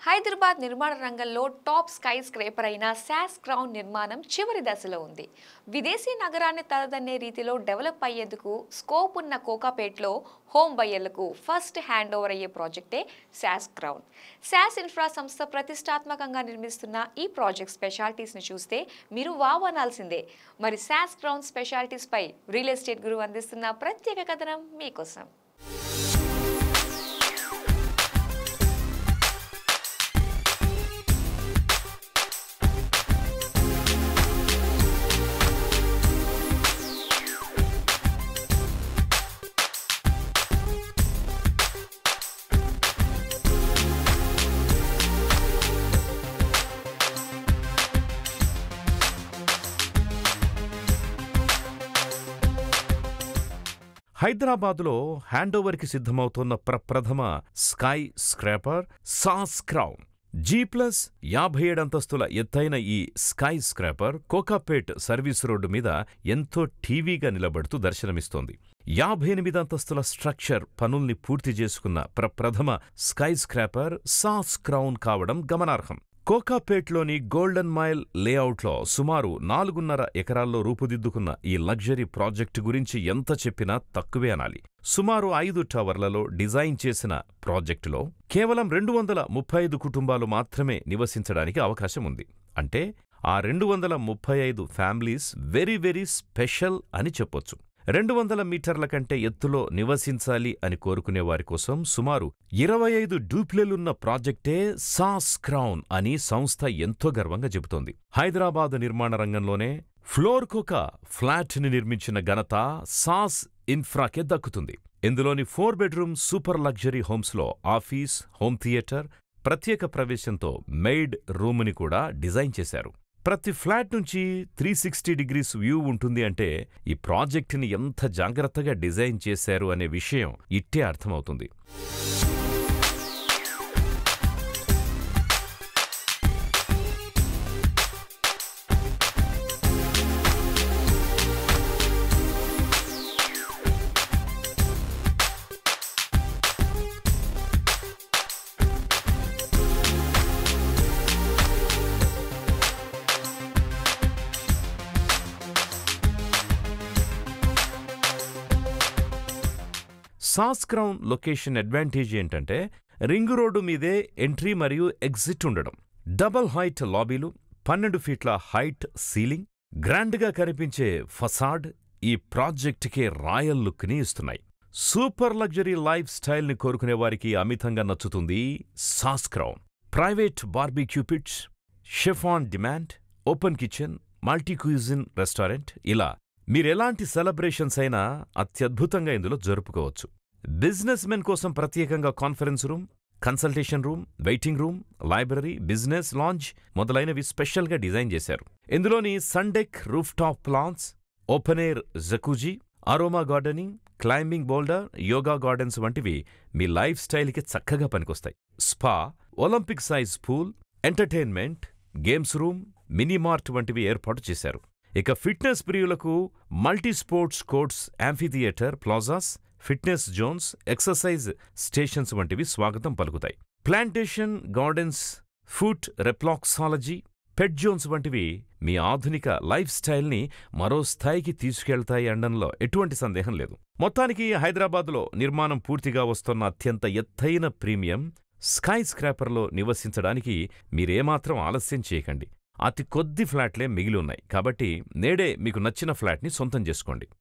హైదరాబాద్ నిర్మాణ రంగంలో top sky scraper అయిన శాస్ క్రౌన్ నిర్మాణం చివరి దశలో ఉంది. విదేశీ నగరాన్ని తలదన్నే రీతిలో డెవలప్ అయ్యేందుకు స్కోప్ ఉన్న కోకాపేట్లో హోమ్ బయ్యర్లకు ఫస్ట్ హ్యాండ్ ఓవర్ అయ్యే ప్రాజెక్టే శాస్ క్రౌన్. శాస్ ఇన్ఫ్రా సంస్థ ప్రతిష్టాత్మకంగా నిర్మిస్తున్న ఈ ప్రాజెక్ట్ స్పెషాలిటీస్ని చూస్తే మీరు వావ్ అనాల్సిందే. మరి శాస్ క్రౌన్ స్పెషాలిటీస్ పై రియల్ ఎస్టేట్ గురువు అందిస్తున్న ప్రత్యేక కథనం మీకోసం. హైదరాబాదులో హ్యాండోవర్కి సిద్ధమవుతోన్న ప్రప్రథమ స్కై స్క్రాపర్ శాస్ క్రౌన్. G+57 అంతస్తుల ఎత్తైన ఈ sky scraper Kokapet service road మీద ఎంతో టీవీగా నిలబడుతూ దర్శనమిస్తోంది. 58 అంతస్తుల స్ట్రక్చర్ పనుల్ని పూర్తి చేసుకున్న ప్రప్రథమ స్కై స్క్రాపర్ శాస్ క్రౌన్ కావడం గమనార్హం. కోకాపేట్లోని గోల్డెన్ మైల్ లేఅవుట్లో సుమారు 4.5 ఎకరాల్లో రూపుదిద్దుకున్న ఈ లగ్జరీ ప్రాజెక్టు గురించి ఎంత చెప్పినా తక్కువే అనాలి. సుమారు 5 టవర్లలో డిజైన్ చేసిన ప్రాజెక్టులో కేవలం 235 కుటుంబాలు మాత్రమే నివసించడానికి అవకాశం ఉంది. అంటే ఆ 235 ఫ్యామిలీస్ వెరీ స్పెషల్ అని చెప్పొచ్చు. 200 మీటర్ల కంటే ఎత్తులో నివసించాలి అని కోరుకునే వారి కోసం సుమారు 25 డూప్లెలున్న ప్రాజెక్టే శాస్ క్రౌన్ అని సంస్థ ఎంతో గర్వంగా చెబుతోంది. హైదరాబాద్ నిర్మాణ రంగంలోనే ఫ్లోర్కొక ఫ్లాట్ని నిర్మించిన ఘనత శాస్ ఇన్ఫ్రాకే దక్కుతుంది. ఇందులోని 4 బెడ్రూమ్ సూపర్ లగ్జరీ హోమ్స్లో ఆఫీస్, హోమ్ థియేటర్, ప్రత్యేక ప్రవేశంతో మెయిడ్ రూముని కూడా డిజైన్ చేశారు. ప్రతి ఫ్లాట్ నుంచి 360 డిగ్రీస్ వ్యూ ఉంటుంది అంటే ఈ ప్రాజెక్టుని ఎంత జాగ్రత్తగా డిజైన్ చేశారు అనే విషయం ఇట్టే అర్థమవుతుంది. శాస్ క్రౌన్ లొకేషన్ అడ్వాంటేజ్ ఏంటంటే రింగ్ రోడ్డు మీదే ఎంట్రీ మరియు ఎగ్జిట్ ఉండడం, డబుల్ హైట్ లాబీలు, 12 ఫీట్ల హైట్ సీలింగ్, గ్రాండ్గా కనిపించే ఫసాడ్ ఈ ప్రాజెక్టుకే రాయల్ లుక్ని ఇస్తున్నాయి. సూపర్ లగ్జరీ లైఫ్ స్టైల్ని కోరుకునే వారికి అమితంగా నచ్చుతుంది SAS Crown. Private barbecue pits, chef on demand, open kitchen, multi cuisine restaurant, ఇలా మీరెలాంటి సెలబ్రేషన్స్ అయినా అత్యద్భుతంగా ఇందులో జరుపుకోవచ్చు. బిజినెస్ మెన్ కోసం ప్రత్యేకంగా conference room, consultation room, waiting room, library, business lounge మొదలైనవి స్పెషల్గా డిజైన్ చేశారు. ఇందులోని sundeck rooftop lawns, open air jacuzzi, aroma gardening, climbing boulder, yoga gardens వంటివి మీ లైఫ్ స్టైల్కి చక్కగా పనికొస్తాయి. Spa, Olympic size pool, entertainment, games room, mini mart వంటివి ఏర్పాటు చేశారు. ఇక ఫిట్నెస్ ప్రియులకు multi sports courts, amphitheatre, plazas, fitness zones, exercise stations వంటివి స్వాగతం పలుకుతాయి. Plantation gardens, food reflexology, pet Jones వంటివి మీ ఆధునిక లైఫ్ స్టైల్ని మరో స్థాయికి తీసుకెళ్తాయి అనడంలో ఎటువంటి సందేహం లేదు. మొత్తానికి హైదరాబాద్లో నిర్మాణం పూర్తిగా వస్తున్న అత్యంత ఎత్తైన ప్రీమియం స్కై స్క్రాపర్లో నివసించడానికి మీరేమాత్రం ఆలస్యం చేయకండి. అతి కొద్ది ఫ్లాట్లే మిగిలి ఉన్నాయి కాబట్టి నేడే మీకు నచ్చిన ఫ్లాట్ని సొంతం చేసుకోండి.